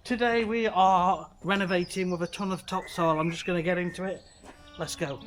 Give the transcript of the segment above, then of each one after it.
Today we are renovating with a ton of topsoil. I'm just going to get into it. Let's go.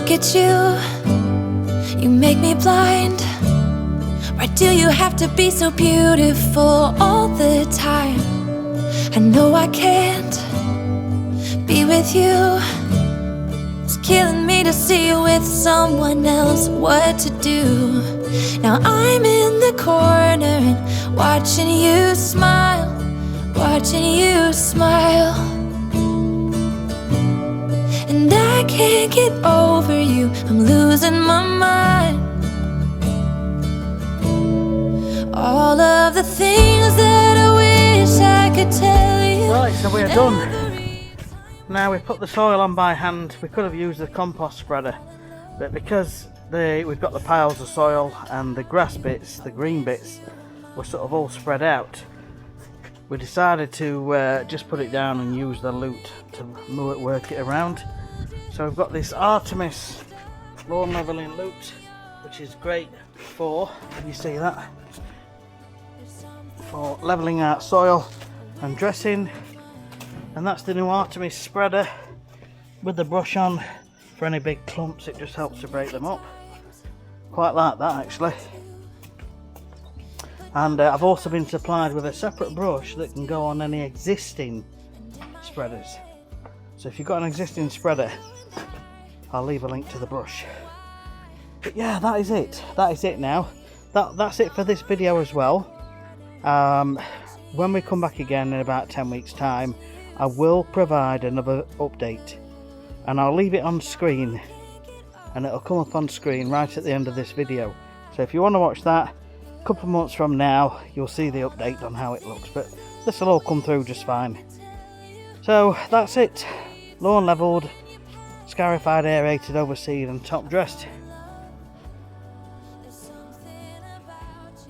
look at you, you make me blind. Why do you have to be so beautiful all the time? I know I can't be with you. It's killing me to see you with someone else. What to do? Now I'm in the corner and watching you smile, watching you smile. And I can't get over you, I'm losing my mind. All of the things that I wish I could tell you. Right, so we're done. Now we put the soil on by hand. We could have used the compost spreader, but because we've got the piles of soil and the grass bits, the green bits, were sort of all spread out, we decided to just put it down and use the loot to work it around. So we've got this Artemis lawn leveling loot, which is great for, can you see that, for leveling out soil and dressing. And that's the new Artemis spreader with the brush on. For any big clumps, it just helps to break them up. Quite like that actually. And I've also been supplied with a separate brush that can go on any existing spreaders. So if you've got an existing spreader, I'll leave a link to the brush. But yeah, that is it. That is it now. That's it for this video as well. When we come back again in about 10 weeks time, I will provide another update, and I'll leave it on screen, and it'll come up on screen right at the end of this video. So if you want to watch that, a couple of months from now, you'll see the update on how it looks, but this will all come through just fine. So that's it. Lawn levelled, scarified, aerated, overseed and top dressed.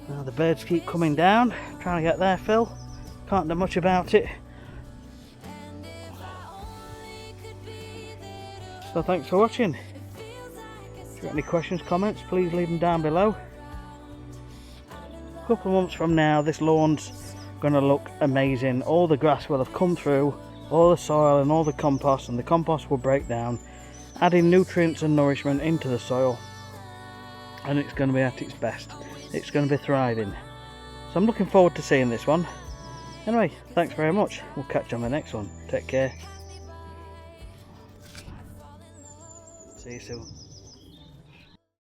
Now the birds keep coming down, trying to get their fill. Can't do much about it. So thanks for watching. If you've got any questions, comments, please leave them down below. A couple of months from now, this lawn's going to look amazing. All the grass will have come through, all the soil and all the compost, and the compost will break down, adding nutrients and nourishment into the soil, and it's going to be at its best. It's going to be thriving. So I'm looking forward to seeing this one. Anyway, thanks very much. We'll catch you on the next one. Take care. See you soon.